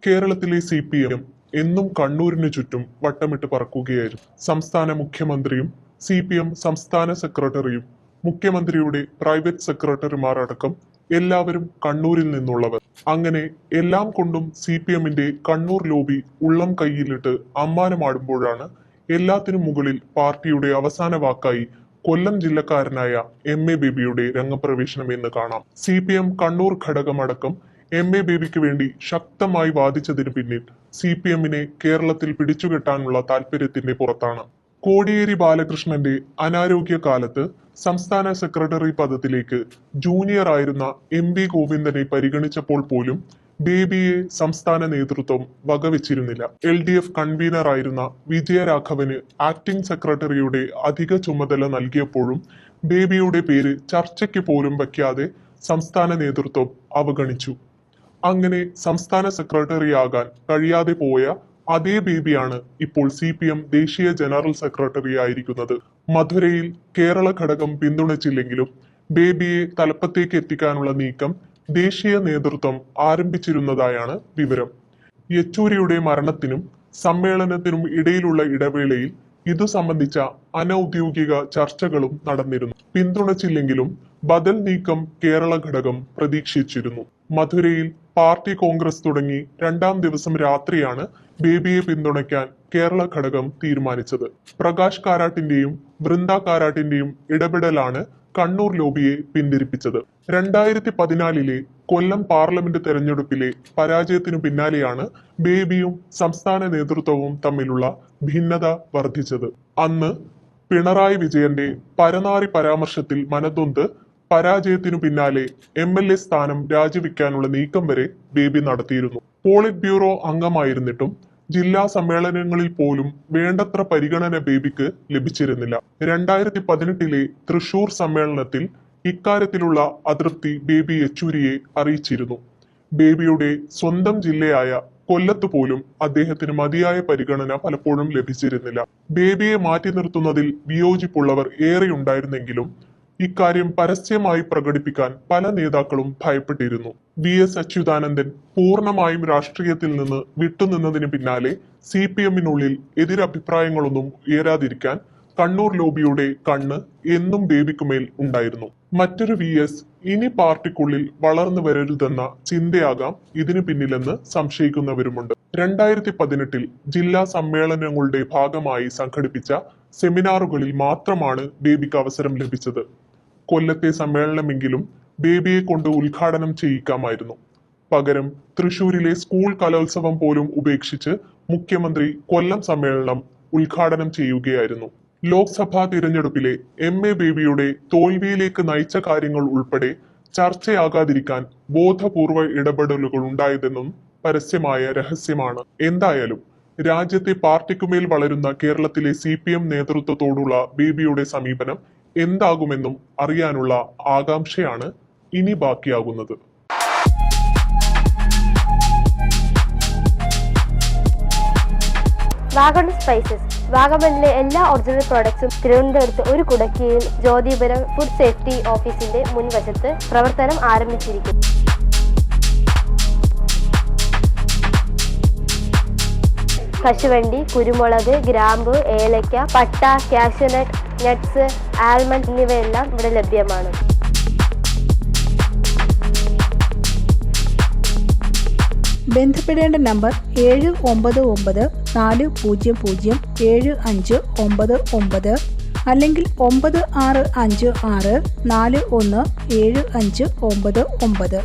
കേരളത്തിലെ CPM എന്നും കണ്ണൂരിനു ചുറ്റും വട്ടമിട്ട് പറക്കുകയായിരുന്നു. സംസ്ഥാന മുഖ്യമന്ത്രിയും CPM സംസ്ഥാന സെക്രട്ടറിയും മുഖ്യമന്ത്രിയുടെ പ്രൈവറ്റ് സെക്രട്ടറിമാർ അടക്കം എല്ലാവരും കണ്ണൂരിൽ നിന്നുള്ളവർ. അങ്ങനെ എല്ലാം കൊണ്ടും CPMന്റെ കണ്ണൂർ ലോബി ഉള്ളം കൈയിലിട്ട് അമ്മാനമാടുമ്പോഴാണ് എല്ലാത്തിനും മുകളിൽ പാർട്ടിയുടെ അവസാന വാക്കായി കൊല്ലം ജില്ലക്കാരനായ MA ബേബിയുടെ രംഗപ്രവേശനം എന്ന് കാണാം. CPM കണ്ണൂർ ഘടകമടക്കം MA ബേബിക്ക് വേണ്ടി ശക്തമായി വാദിച്ചതിന് പിന്നിൽ CPMനെ കേരളത്തിൽ പിടിച്ചുകെട്ടാനുള്ള താല്പര്യത്തിന്റെ പുറത്താണ്. കോടിയേരി ബാലകൃഷ്ണന്റെ അനാരോഗ്യ കാലത്ത് സംസ്ഥാന സെക്രട്ടറി പദത്തിലേക്ക് ജൂനിയർ ആയിരുന്ന MV ഗോവിന്ദനെ പരിഗണിച്ചപ്പോൾ പോലും ബേബിയെ സംസ്ഥാന നേതൃത്വം വകവെച്ചിരുന്നില്ല. LDF കൺവീനർ ആയിരുന്ന വിജയരാഘവന് ആക്ടിംഗ് സെക്രട്ടറിയുടെ അധിക ചുമതല നൽകിയപ്പോഴും ബേബിയുടെ പേര് ചർച്ചയ്ക്ക് പോലും വയ്ക്കാതെ സംസ്ഥാന നേതൃത്വം അവഗണിച്ചു. അങ്ങനെ സംസ്ഥാന സെക്രട്ടറിയാകാൻ കഴിയാതെ പോയ അതേ ബേബിയാണ് ഇപ്പോൾ CPM ദേശീയ ജനറൽ സെക്രട്ടറി ആയിരിക്കുന്നത്. മധുരയിൽ കേരള ഘടകം പിന്തുണച്ചില്ലെങ്കിലും ബേബിയെ തലപ്പത്തേക്ക് എത്തിക്കാനുള്ള നീക്കം ദേശീയ നേതൃത്വം ആരംഭിച്ചിരുന്നതായാണ് വിവരം. യെച്ചൂരിയുടെ മരണത്തിനും സമ്മേളനത്തിനും ഇടയിലുള്ള ഇടവേളയിൽ ഇതു സംബന്ധിച്ച അനൌദ്യോഗിക ചർച്ചകളും നടന്നിരുന്നു. പിന്തുണച്ചില്ലെങ്കിലും ബദൽ നീക്കം കേരള ഘടകം പ്രതീക്ഷിച്ചിരുന്നു. മധുരയിൽ പാർട്ടി കോൺഗ്രസ് തുടങ്ങി രണ്ടാം ദിവസം രാത്രിയാണ് ബേബിയെ പിന്തുണയ്ക്കാൻ കേരള ഘടകം തീരുമാനിച്ചത്. പ്രകാശ് കാരാട്ടിന്റെയും വൃന്ദ കാരാട്ടിന്റെയും ഇടപെടലാണ് കണ്ണൂർ ലോബിയെ പിന്തിരിപ്പിച്ചത്. 2014 കൊല്ലം പാർലമെന്റ് തെരഞ്ഞെടുപ്പിലെ പരാജയത്തിനു പിന്നാലെയാണ് ബേബിയും സംസ്ഥാന നേതൃത്വവും തമ്മിലുള്ള ഭിന്നത വർദ്ധിച്ചത്. അന്ന് പിണറായി വിജയന്റെ പരനാറി പരാമർശത്തിൽ മനംനൊന്ത് പരാജയത്തിനു പിന്നാലെ MLA സ്ഥാനം രാജിവെക്കാനുള്ള നീക്കം വരെ ബേബി നടത്തിയിരുന്നു. പോളിറ്റ് ബ്യൂറോ അംഗമായിരുന്നിട്ടും ജില്ലാ സമ്മേളനങ്ങളിൽ പോലും വേണ്ടത്ര പരിഗണന ബേബിക്ക് ലഭിച്ചിരുന്നില്ല. 2018 തൃശൂർ സമ്മേളനത്തിൽ ഇക്കാര്യത്തിലുള്ള അതൃപ്തി ബേബി യെച്ചൂരിയെ അറിയിച്ചിരുന്നു. ബേബിയുടെ സ്വന്തം ജില്ലയായ കൊല്ലത്ത് പോലും അദ്ദേഹത്തിന് മതിയായ പരിഗണന പലപ്പോഴും ലഭിച്ചിരുന്നില്ല. ബേബിയെ മാറ്റി നിർത്തുന്നതിൽ വിയോജിപ്പുള്ളവർ ഏറെയുണ്ടായിരുന്നെങ്കിലും ഇക്കാര്യം പരസ്യമായി പ്രകടിപ്പിക്കാൻ പല നേതാക്കളും ഭയപ്പെട്ടിരുന്നു. VS അച്യുതാനന്ദൻ പൂർണ്ണമായും രാഷ്ട്രീയത്തിൽ നിന്ന് വിട്ടുനിന്നതിന് പിന്നാലെ CPMനുള്ളിൽ എതിരഭിപ്രായങ്ങളൊന്നും ഉയരാതിരിക്കാൻ കണ്ണൂർ ലോബിയുടെ കണ്ണ് എന്നും ബേബിക്കുമേൽ ഉണ്ടായിരുന്നു. മറ്റൊരു VS ഇനി പാർട്ടിക്കുള്ളിൽ വളർന്നു വരരുതെന്ന ചിന്തയാകാം ഇതിനു പിന്നിലെന്ന് സംശയിക്കുന്നവരുമുണ്ട്. 2018 ജില്ലാ സമ്മേളനങ്ങളുടെ ഭാഗമായി സംഘടിപ്പിച്ച സെമിനാറുകളിൽ മാത്രമാണ് ബേബിക്ക് അവസരം ലഭിച്ചത്. കൊല്ലത്തെ സമ്മേളനമെങ്കിലും ബേബിയെ കൊണ്ട് ഉദ്ഘാടനം ചെയ്യിക്കാമായിരുന്നു. പകരം തൃശൂരിലെ സ്കൂൾ കലോത്സവം പോലും ഉപേക്ഷിച്ച് മുഖ്യമന്ത്രി കൊല്ലം സമ്മേളനം ഉദ്ഘാടനം ചെയ്യുകയായിരുന്നു. ലോക്സഭാ തിരഞ്ഞെടുപ്പിലെ MA ബേബിയുടെ തോൽവിയിലേക്ക് നയിച്ച കാര്യങ്ങൾ ഉൾപ്പെടെ ചർച്ചയാകാതിരിക്കാൻ ബോധപൂർവ ഇടപെടലുകൾ ഉണ്ടായതെന്നും പരസ്യമായ രഹസ്യമാണ്. എന്തായാലും രാജ്യത്തെ പാർട്ടിക്കുമേൽ വളരുന്ന കേരളത്തിലെ CPM നേതൃത്വത്തോടുള്ള ബേബിയുടെ സമീപനം എന്താകുമെന്നും അറിയാനുള്ള ആകാംക്ഷയാണ് ഇനി ബാക്കിയാകുന്നത്. വാഗൺ സ്പൈസസ് വാഗമണിലെ എല്ലാ ഒറിജിനൽ പ്രോഡക്ട്സും തിരുവനന്തപുരത്ത് ഒരു കുടക്കീഴിൽ ജ്യോതിപുരം ഫുഡ് സേഫ്റ്റി ഓഫീസിന്റെ മുൻവശത്ത് പ്രവർത്തനം ആരംഭിച്ചിരിക്കുന്നു. കശുവണ്ടി, കുരുമുളക്, ഗ്രാമ്പു, ഏലക്ക, പട്ട, കാഷ്യൂനട്ട്, നട്ട്സ്, ആൽമണ്ട് എന്നിവയെല്ലാം ഇവിടെ ലഭ്യമാണ്. ബന്ധപ്പെടേണ്ട നമ്പർ 7994007599 അല്ലെങ്കിൽ 9656417599.